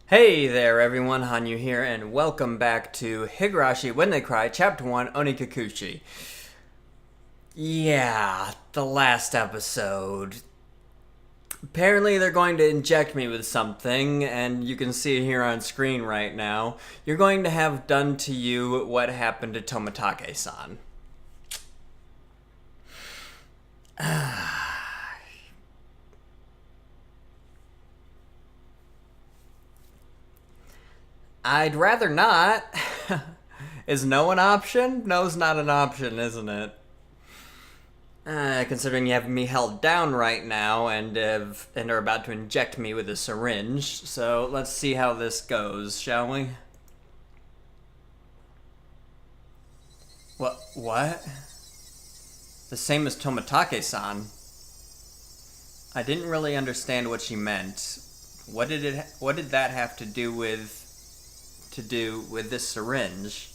Hey there everyone, Hanyou here, and welcome back to Higurashi When They Cry, Chapter 1 Onikakushi. Yeah, the last episode. Apparently they're going to inject me with something, and you can see it here on screen right now. You're going to have done to you what happened to Tomitake-san. I'd rather not. Is no an option? No's not an option, isn't it? Considering you have me held down right now and are about to inject me with a syringe, so let's see how this goes, shall we? What? The same as Tomitake-san. I didn't really understand what she meant. What did that have to do with this syringe?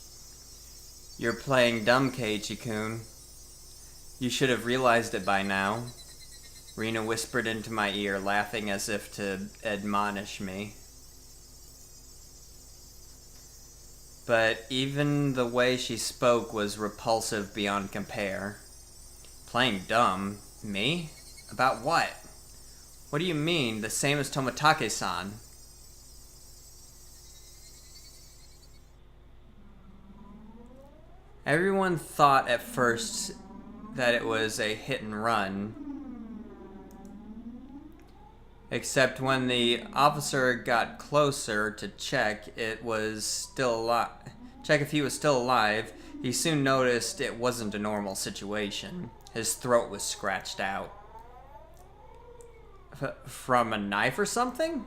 You're playing dumb, Keiichi-kun. You should have realized it by now. Rina whispered into my ear, laughing as if to admonish me. But even the way she spoke was repulsive beyond compare. Playing dumb? Me? About what? What do you mean, the same as Tomitake-san? Everyone thought at first that it was a hit and run. Except when the officer got closer to check if he was still alive, he soon noticed it wasn't a normal situation. His throat was scratched out. From a knife or something?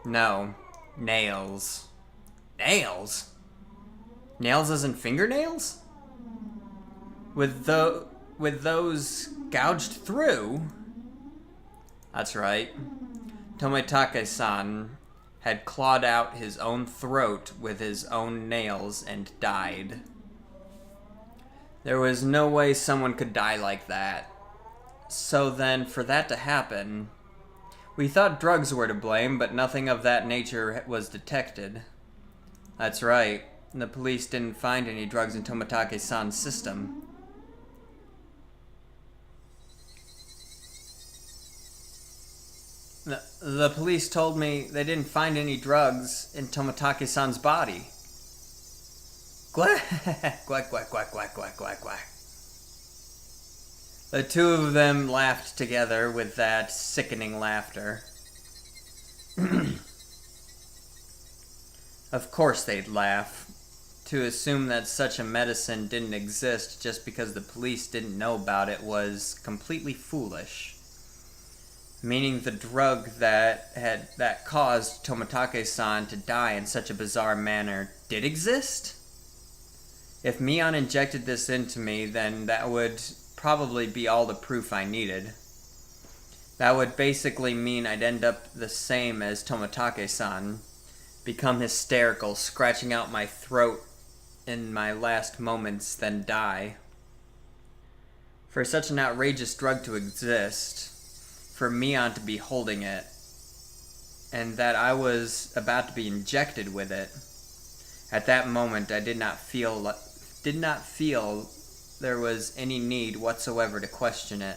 No. Nails. Nails? Nails as in fingernails? With those gouged through? That's right. Tomitake-san had clawed out his own throat with his own nails and died. There was no way someone could die like that. So then, for that to happen, we thought drugs were to blame, but nothing of that nature was detected. That's right. The police didn't find any drugs in Tomitake-san's system. The police told me they didn't find any drugs in Tomitake-san's body. Quack, quack, quack, quack, quack, quack, quack, quack. The two of them laughed together with that sickening laughter. Of course they'd laugh. To assume that such a medicine didn't exist just because the police didn't know about it was completely foolish. Meaning the drug that caused Tomitake-san to die in such a bizarre manner did exist? If Mion injected this into me, then that would probably be all the proof I needed. That would basically mean I'd end up the same as Tomitake-san, become hysterical, scratching out my throat in my last moments, then die. For such an outrageous drug to exist, for Mion to be holding it, and that I was about to be injected with it, at that moment I did not feel there was any need whatsoever to question it.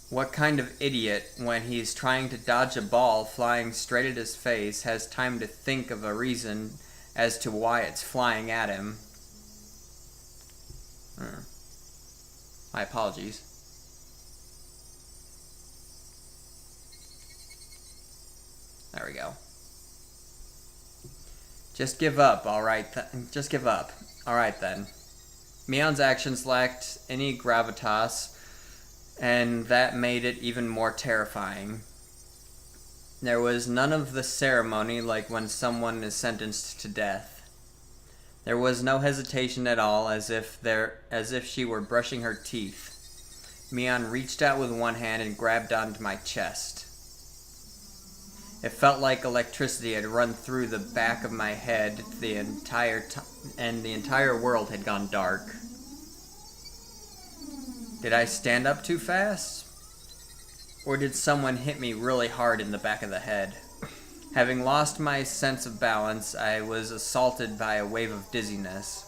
What kind of idiot, when he's trying to dodge a ball flying straight at his face, has time to think of a reason as to why it's flying at him? My apologies. There we go. Just give up, alright? Just give up. Alright then. Mion's actions lacked any gravitas, and that made it even more terrifying. There was none of the ceremony like when someone is sentenced to death. There was no hesitation at all, as if she were brushing her teeth. Mion reached out with one hand and grabbed onto my chest. It felt like electricity had run through the back of my head and the entire world had gone dark. Did I stand up too fast? Or did someone hit me really hard in the back of the head? Having lost my sense of balance, I was assaulted by a wave of dizziness.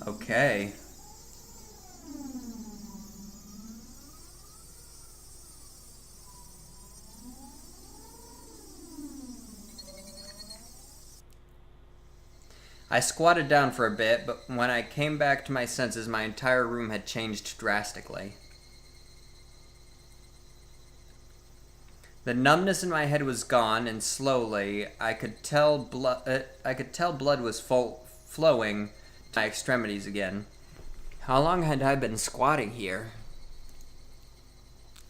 Okay. I squatted down for a bit, but when I came back to my senses, my entire room had changed drastically. The numbness in my head was gone, and slowly I could tell blood was flowing to my extremities again. How long had I been squatting here?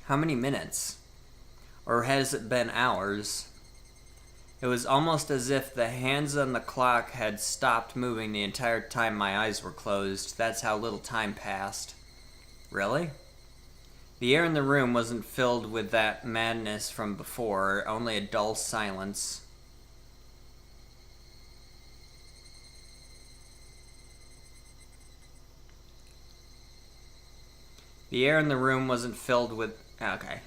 How many minutes? Or has it been hours? It was almost as if the hands on the clock had stopped moving the entire time my eyes were closed. That's how little time passed. Really? The air in the room wasn't filled with that madness from before, only a dull silence. The air in the room wasn't filled with... Okay.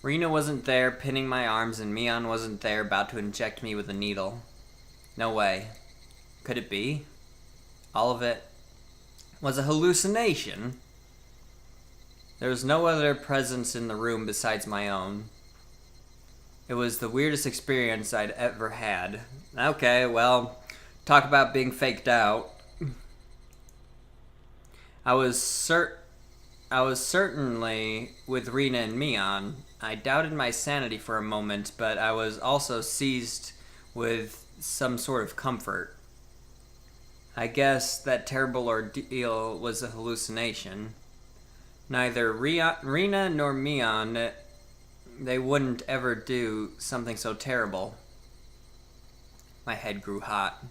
Rena wasn't there pinning my arms, and Mion wasn't there about to inject me with a needle. No way. Could it be? All of it was a hallucination? There was no other presence in the room besides my own. It was the weirdest experience I'd ever had. Okay, well, talk about being faked out. I was certainly with Rena and Mion. I doubted my sanity for a moment, but I was also seized with some sort of comfort. I guess that terrible ordeal was a hallucination. Neither Rena nor Mion, they wouldn't ever do something so terrible. My head grew hot.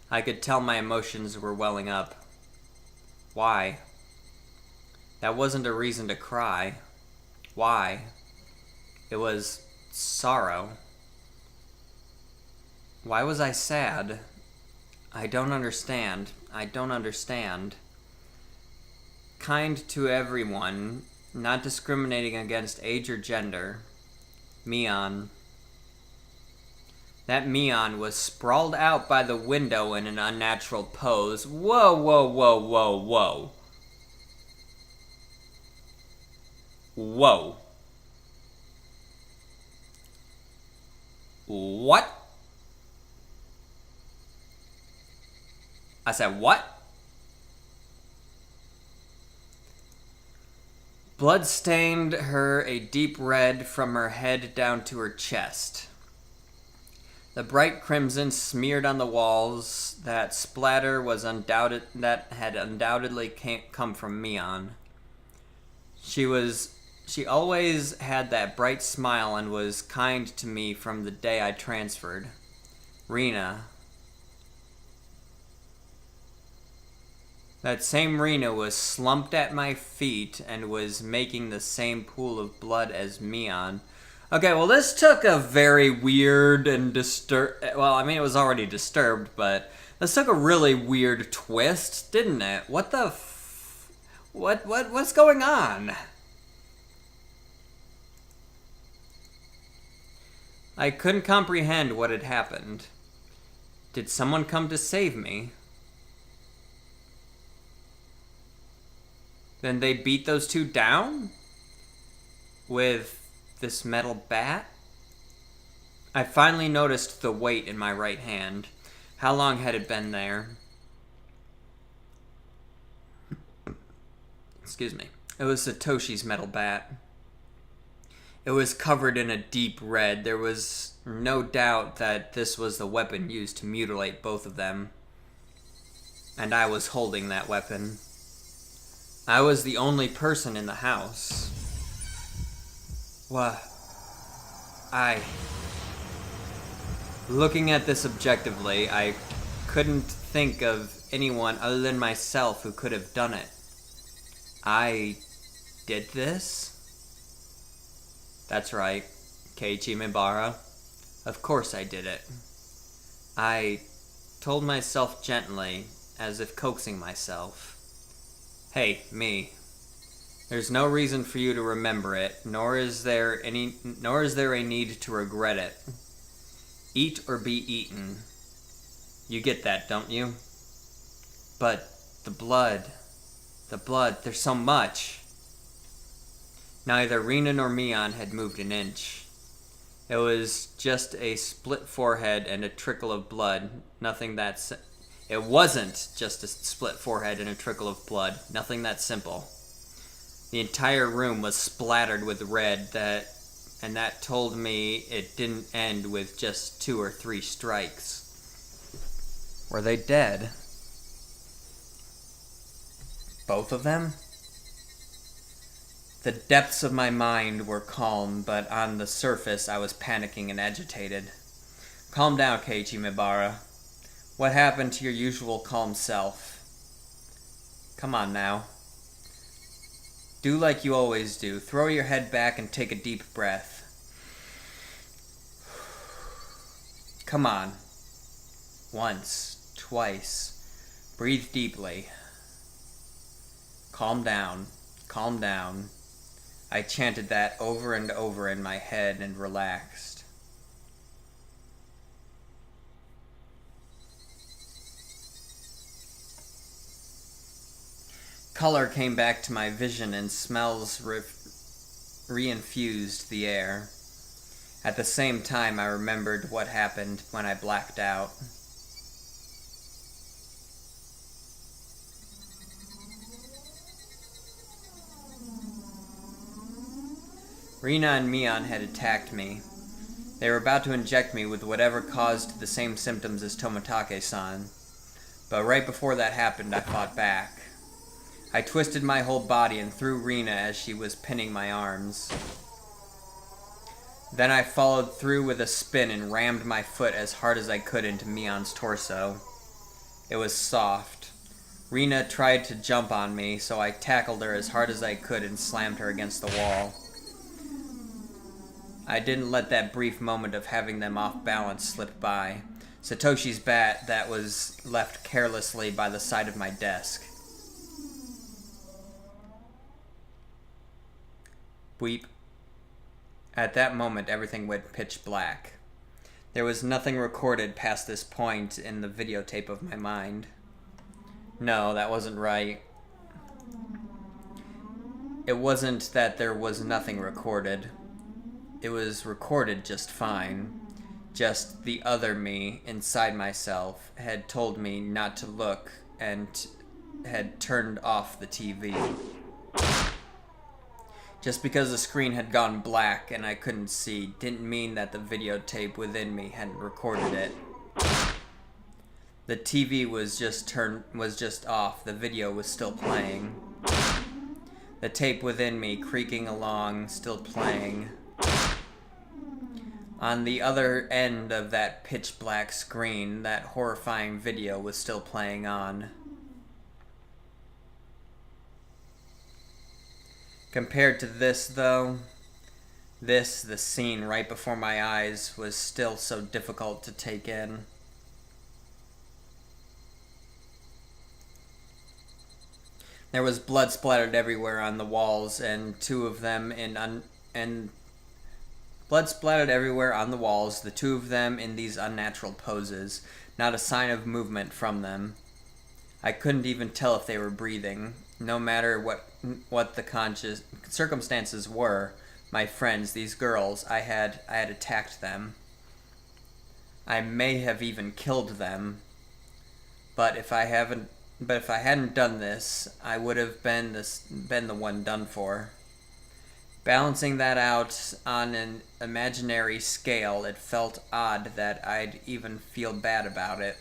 I could tell my emotions were welling up. Why? That wasn't a reason to cry. Why? It was sorrow. Why was I sad? I don't understand. I don't understand. Kind to everyone, not discriminating against age or gender. Mion. That Mion was sprawled out by the window in an unnatural pose. Whoa, whoa, whoa, whoa, whoa. Whoa. What? I said, what? Blood stained her a deep red from her head down to her chest. The bright crimson smeared on the walls. That splatter was that had undoubtedly come from Mion. She always had that bright smile and was kind to me from the day I transferred. Rena. That same Rena was slumped at my feet and was making the same pool of blood as Mion. Okay, well, this took a very weird and well, I mean, it was already disturbed, but this took a really weird twist, didn't it? What the what's going on? I couldn't comprehend what had happened. Did someone come to save me? Then they beat those two down? With this metal bat? I finally noticed the weight in my right hand. How long had it been there? Excuse me. It was Satoshi's metal bat. It was covered in a deep red. There was no doubt that this was the weapon used to mutilate both of them. And I was holding that weapon. I was the only person in the house. What? Looking at this objectively, I couldn't think of anyone other than myself who could have done it. I did this? That's right, Keiichi Mibara. Of course I did it. I told myself gently, as if coaxing myself. Hey, me. There's no reason for you to remember it, nor is there a need to regret it. Eat or be eaten. You get that, don't you? But the blood, there's so much. Neither Rina nor Mion had moved an inch. It was just a split forehead and a trickle of blood. It wasn't just a split forehead and a trickle of blood. Nothing that simple. The entire room was splattered with red, and that told me it didn't end with just 2 or 3 strikes. Were they dead? Both of them? The depths of my mind were calm, but on the surface I was panicking and agitated. Calm down, Keiichi Mibara. What happened to your usual calm self? Come on now. Do like you always do. Throw your head back and take a deep breath. Come on. Once, twice. Breathe deeply. Calm down. Calm down. I chanted that over and over in my head and relaxed. Color came back to my vision and smells reinfused the air. At the same time, I remembered what happened when I blacked out. Rina and Mion had attacked me. They were about to inject me with whatever caused the same symptoms as Tomitake-san. But right before that happened, I fought back. I twisted my whole body and threw Rina as she was pinning my arms. Then I followed through with a spin and rammed my foot as hard as I could into Mion's torso. It was soft. Rina tried to jump on me, so I tackled her as hard as I could and slammed her against the wall. I didn't let that brief moment of having them off balance slip by. Satoshi's bat that was left carelessly by the side of my desk. Weep. At that moment, everything went pitch black. There was nothing recorded past this point in the videotape of my mind. No, that wasn't right. It wasn't that there was nothing recorded. It was recorded just fine. Just the other me inside myself had told me not to look and had turned off the TV. Just because the screen had gone black and I couldn't see didn't mean that the videotape within me hadn't recorded it. The TV was just off. The video was still playing. The tape within me creaking along, still playing. On the other end of that pitch black screen, that horrifying video was still playing on. Compared to this, though, the scene right before my eyes, was still so difficult to take in. There was blood splattered everywhere on the walls, and two of them blood splattered everywhere on the walls, the two of them in these unnatural poses, not a sign of movement from them. I couldn't even tell if they were breathing. No matter what the circumstances were, my friends, these girls, I had attacked them. I may have even killed them. But if I hadn't done this, I would have been the one done for. Balancing that out on an imaginary scale, it felt odd that I'd even feel bad about it.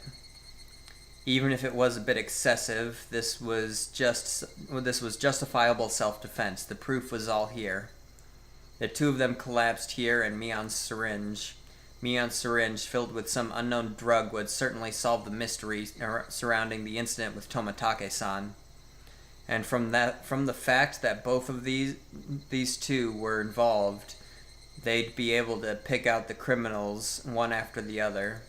Even if it was a bit excessive, this was justifiable self-defense. The proof was all here. The two of them collapsed here and Mion's syringe. Mion's syringe filled with some unknown drug would certainly solve the mystery surrounding the incident with Tomatake-san. And from the fact that both of these two were involved, they'd be able to pick out the criminals one after the other.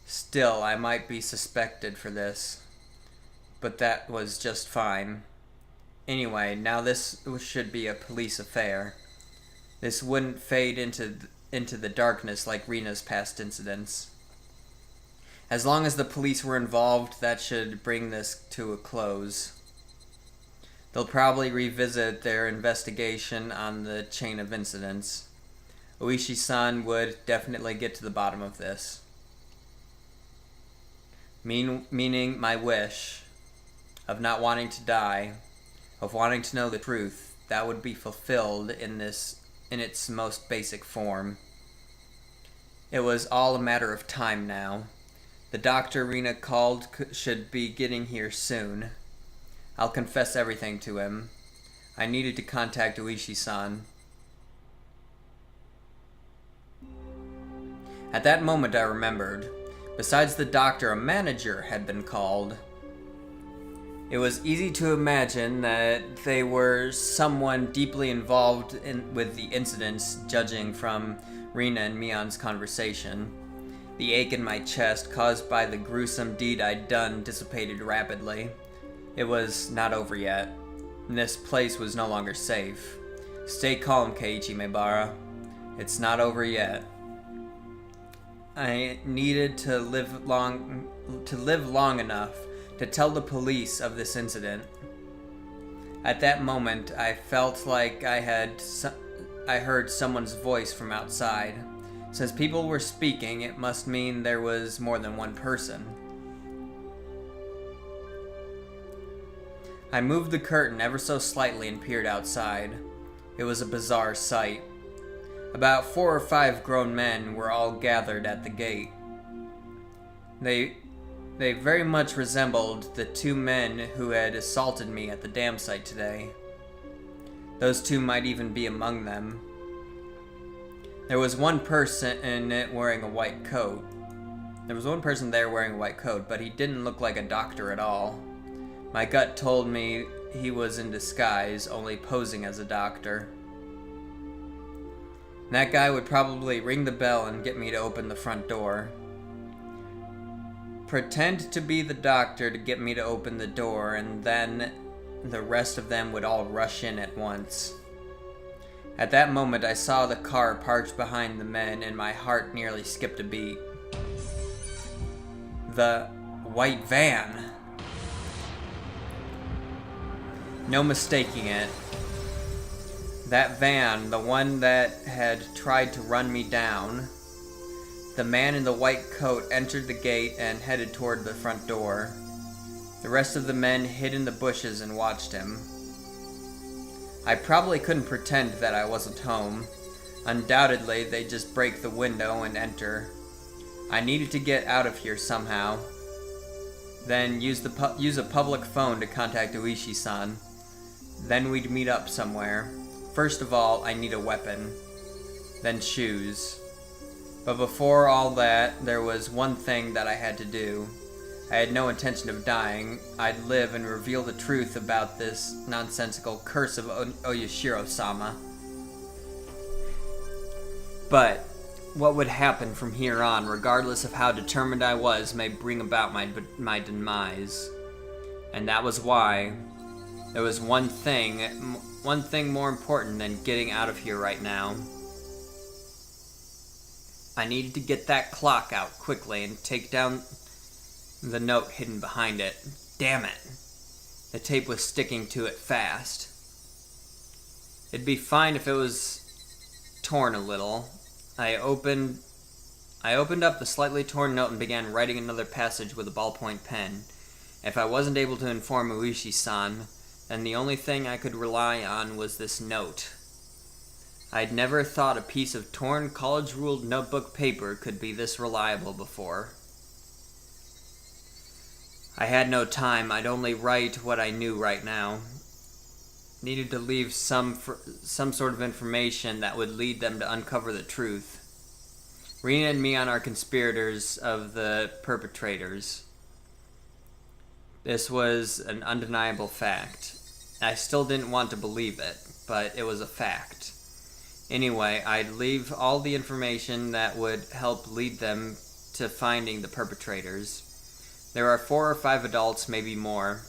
Still, I might be suspected for this, but that was just fine. Anyway, now this should be a police affair. This wouldn't fade into the darkness like Rina's past incidents. As long as the police were involved, that should bring this to a close. They'll probably revisit their investigation on the chain of incidents. Oishi-san would definitely get to the bottom of this. Meaning my wish of not wanting to die, of wanting to know the truth, that would be fulfilled in its most basic form. It was all a matter of time now. The doctor Rina called should be getting here soon. I'll confess everything to him. I needed to contact Oishi-san. At that moment I remembered. Besides the doctor, a manager had been called. It was easy to imagine that they were someone deeply involved with the incidents, judging from Rina and Mion's conversation. The ache in my chest caused by the gruesome deed I'd done dissipated rapidly. It was not over yet. This place was no longer safe. Stay calm, Keiichi Maebara. It's not over yet. I needed to live long enough to tell the police of this incident. At that moment, I felt like I heard someone's voice from outside. Since people were speaking, it must mean there was more than one person. I moved the curtain ever so slightly and peered outside. It was a bizarre sight. About 4 or 5 grown men were all gathered at the gate. They very much resembled the 2 men who had assaulted me at the dam site today. Those 2 might even be among them. There was one person wearing a white coat. There was one person there wearing a white coat, but he didn't look like a doctor at all. My gut told me he was in disguise, only posing as a doctor. That guy would probably ring the bell and get me to open the front door. Pretend to be the doctor to get me to open the door, and then the rest of them would all rush in at once. At that moment, I saw the car parked behind the men, and my heart nearly skipped a beat. The white van. No mistaking it. That van, the one that had tried to run me down. The man in the white coat entered the gate and headed toward the front door. The rest of the men hid in the bushes and watched him. I probably couldn't pretend that I wasn't home. Undoubtedly, they'd just break the window and enter. I needed to get out of here somehow. Then use a public phone to contact Oishi-san. Then we'd meet up somewhere. First of all, I need a weapon. Then shoes. But before all that, there was one thing that I had to do. I had no intention of dying. I'd live and reveal the truth about this nonsensical curse of Oyashiro-sama. But what would happen from here on, regardless of how determined I was, may bring about my demise. And that was why there was one thing more important than getting out of here right now. I needed to get that clock out quickly and take down the note hidden behind it. Damn it. The tape was sticking to it fast. It'd be fine if it was torn a little. I opened up the slightly torn note and began writing another passage with a ballpoint pen. If I wasn't able to inform Uishi-san, then the only thing I could rely on was this note. I'd never thought a piece of torn college-ruled notebook paper could be this reliable before. I had no time. I'd only write what I knew right now. Needed to leave some sort of information that would lead them to uncover the truth. Rina and Mion are conspirators of the perpetrators. This was an undeniable fact. I still didn't want to believe it, but it was a fact. Anyway, I'd leave all the information that would help lead them to finding the perpetrators. There are 4 or 5 adults, maybe more.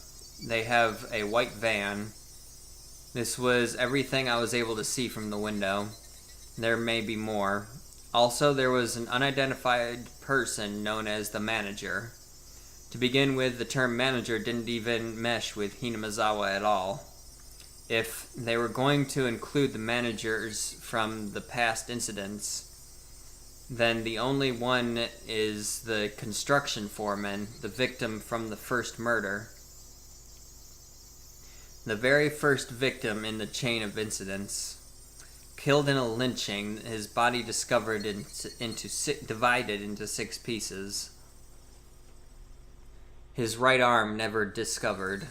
They have a white van. This was everything I was able to see from the window. There may be more. Also, there was an unidentified person known as the manager. To begin with, the term manager didn't even mesh with Hinamizawa at all. If they were going to include the managers from the past incidents, then the only one is the construction foreman, the victim from the first murder. The very first victim in the chain of incidents. Killed in a lynching, his body discovered divided into 6 pieces. His right arm never discovered.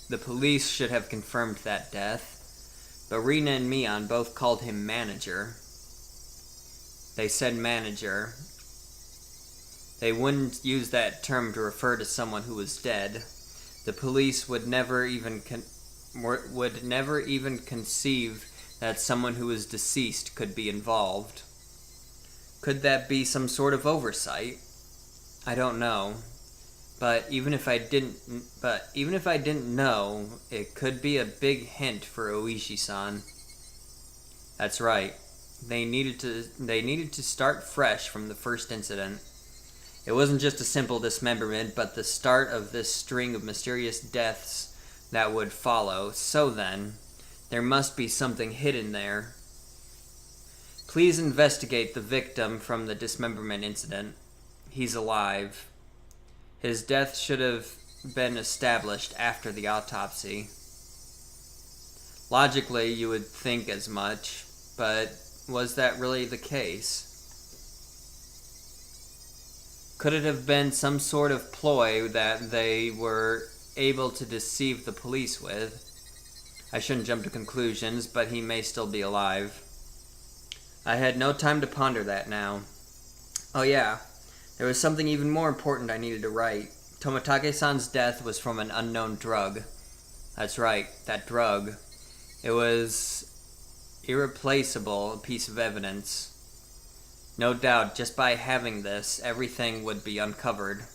The police should have confirmed that death, but Rina and Mion both called him manager. They said manager. They wouldn't use that term to refer to someone who was dead. The police would never even conceive that someone who was deceased could be involved. Could that be some sort of oversight? I don't know. But even if I didn't know, it could be a big hint for Oishi-san. That's right. They needed to start fresh from the first incident. It wasn't just a simple dismemberment, but the start of this string of mysterious deaths that would follow. So then, there must be something hidden there. Please investigate the victim from the dismemberment incident. He's alive. His death should have been established after the autopsy. Logically, you would think as much, but was that really the case? Could it have been some sort of ploy that they were able to deceive the police with? I shouldn't jump to conclusions, but he may still be alive. I had no time to ponder that now. Oh yeah. There was something even more important I needed to write. Tomitake-san's death was from an unknown drug. That's right, that drug. It was irreplaceable, a piece of evidence. No doubt, just by having this, everything would be uncovered.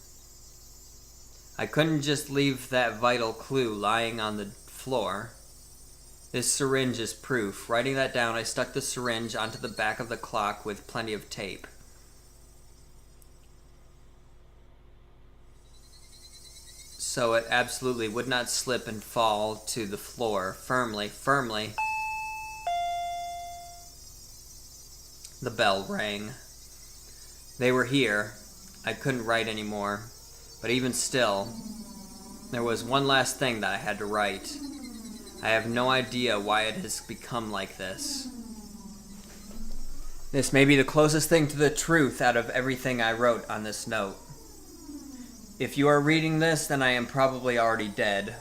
I couldn't just leave that vital clue lying on the floor. This syringe is proof. Writing that down, I stuck the syringe onto the back of the clock with plenty of tape. So it absolutely would not slip and fall to the floor. Firmly. The bell rang. They were here. I couldn't write anymore. But even still, there was one last thing that I had to write. I have no idea why it has become like this. This may be the closest thing to the truth out of everything I wrote on this note. If you are reading this, then I am probably already dead,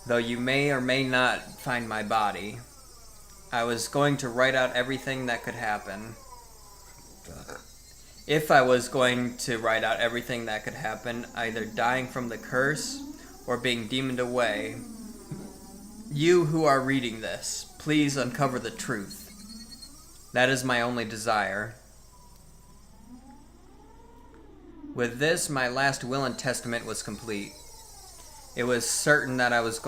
though you may or may not find my body. I was going to write out everything that could happen. If I was going to write out everything that could happen, either dying from the curse or being demoned away, you who are reading this, please uncover the truth. That is my only desire. With this, my last will and testament was complete. It was certain that I was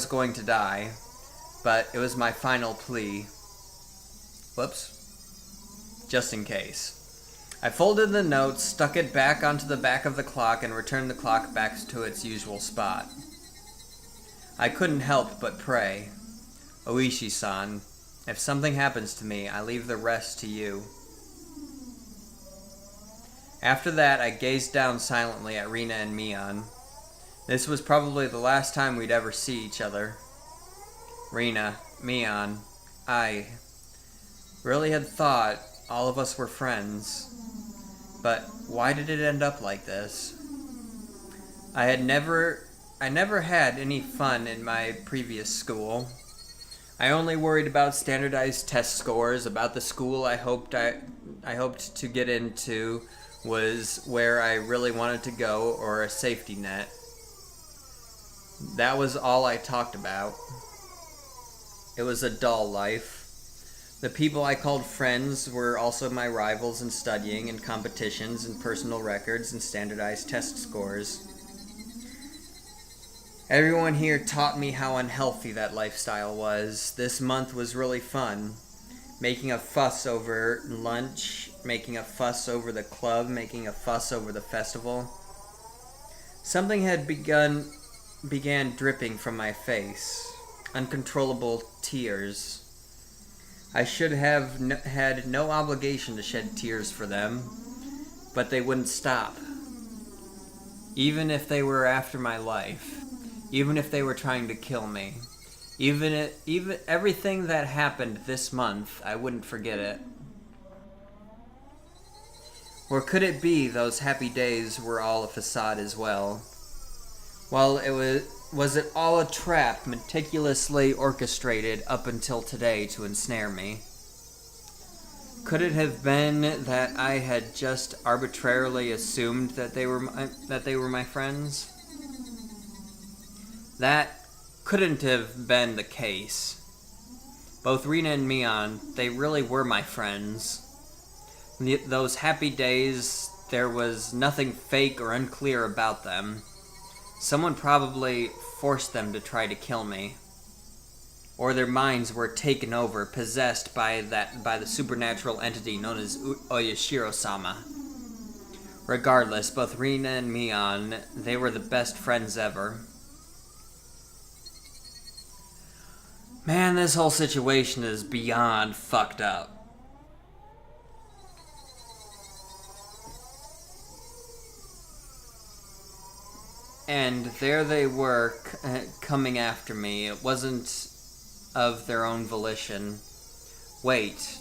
going to die, but it was my final plea. Whoops. Just in case. I folded the note, stuck it back onto the back of the clock, and returned the clock back to its usual spot. I couldn't help but pray. Oishi-san, if something happens to me, I leave the rest to you. After that, I gazed down silently at Rina and Mion. This was probably the last time we'd ever see each other. Rina, Mion, I really had thought all of us were friends. But why did it end up like this? I never had any fun in my previous school. I only worried about standardized test scores. About the school I hoped to get into was where I really wanted to go, or a safety net. That was all I talked about. It was a dull life. The people I called friends were also my rivals in studying, and competitions, and personal records, and standardized test scores. Everyone here taught me how unhealthy that lifestyle was. This month was really fun. Making a fuss over lunch, making a fuss over the club, making a fuss over the festival. Something had began dripping from my face. Uncontrollable tears. I should have had no obligation to shed tears for them, but they wouldn't stop. Even if they were after my life. Even if they were trying to kill me. Even everything that happened this month, I wouldn't forget it. Or could it be those happy days were all a facade as well? Well, was it all a trap meticulously orchestrated up until today to ensnare me? Could it have been that I had just arbitrarily assumed that they were my friends? That couldn't have been the case. Both Rena and Mion, they really were my friends. Those happy days, there was nothing fake or unclear about them. Someone probably forced them to try to kill me. Or their minds were taken over, possessed by the supernatural entity known as Oyashiro-sama. Regardless, both Rena and Mion, they were the best friends ever. Man, this whole situation is beyond fucked up. And there they were, coming after me. It wasn't of their own volition. Wait.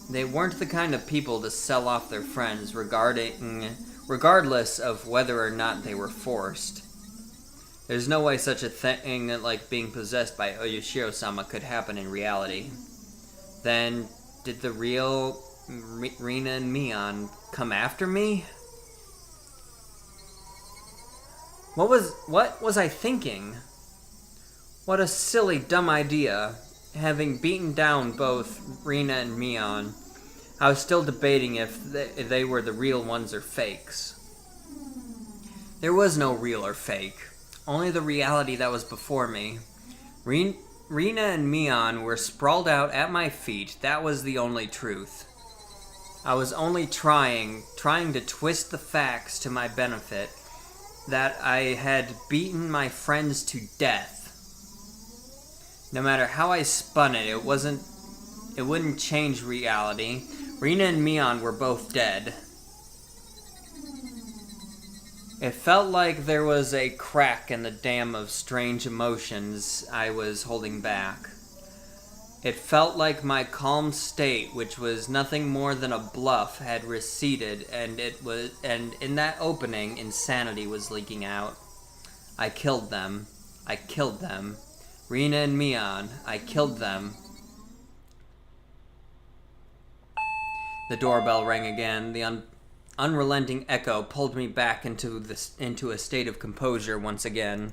They weren't the kind of people to sell off their friends regardless of whether or not they were forced. There's no way such a thing like being possessed by Oyashiro-sama could happen in reality. Then, did the real Rena and Mion come after me? What was I thinking? What a silly, dumb idea. Having beaten down both Rena and Mion, I was still debating if they were the real ones or fakes. There was no real or fake. Only the reality that was before me. Rena and Mion were sprawled out at my feet. That was the only truth. I was only trying to twist the facts to my benefit, that I had beaten my friends to death. No matter how I spun it, it wouldn't change reality. Rena and Mion were both dead. It felt like there was a crack in the dam of strange emotions I was holding back. It felt like my calm state, which was nothing more than a bluff, had receded, and in that opening, insanity was leaking out. I killed them. Rena and Mion, I killed them. The doorbell rang again. The unrelenting echo pulled me back into a state of composure once again.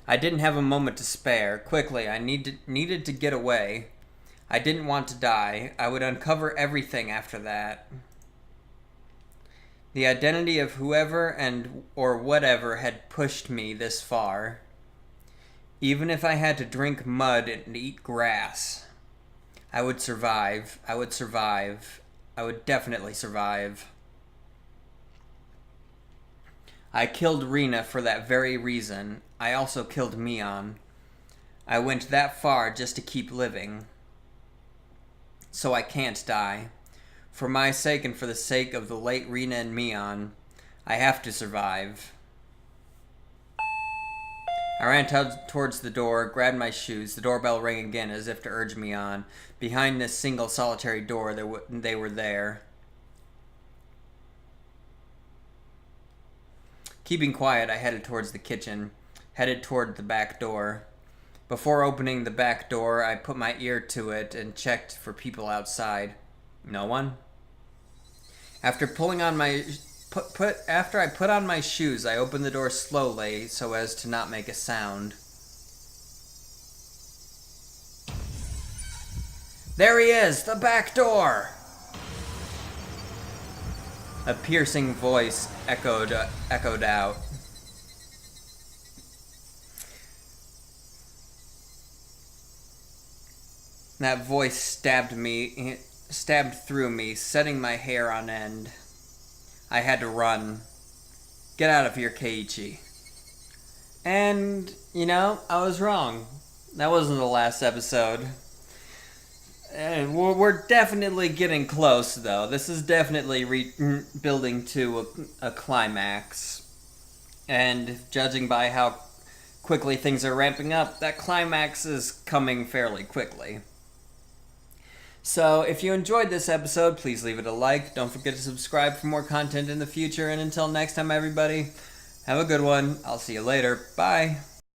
I didn't have a moment to spare. Quickly, I needed to get away. I didn't want to die. I would uncover everything after that. The identity of whoever or whatever had pushed me this far. Even if I had to drink mud and eat grass, I would survive. I would definitely survive. I killed Rena for that very reason. I also killed Mion. I went that far just to keep living. So I can't die. For my sake and for the sake of the late Rena and Mion, I have to survive. I ran towards the door, grabbed my shoes. The doorbell rang again as if to urge me on. Behind this single solitary door, they were there. Keeping quiet, I headed towards the kitchen, headed toward the back door. Before opening the back door, I put my ear to it and checked for people outside. No one. After pulling on my after I put on my shoes, I opened the door slowly so as to not make a sound. There he is, the back door! A piercing voice echoed out. That voice stabbed through me, setting my hair on end. I had to run. Get out of here, Keiichi. And, I was wrong. That wasn't the last episode. We're definitely getting close, though. This is definitely building to a climax. And judging by how quickly things are ramping up, that climax is coming fairly quickly. So, if you enjoyed this episode, please leave it a like. Don't forget to subscribe for more content in the future. And until next time, everybody, have a good one. I'll see you later. Bye.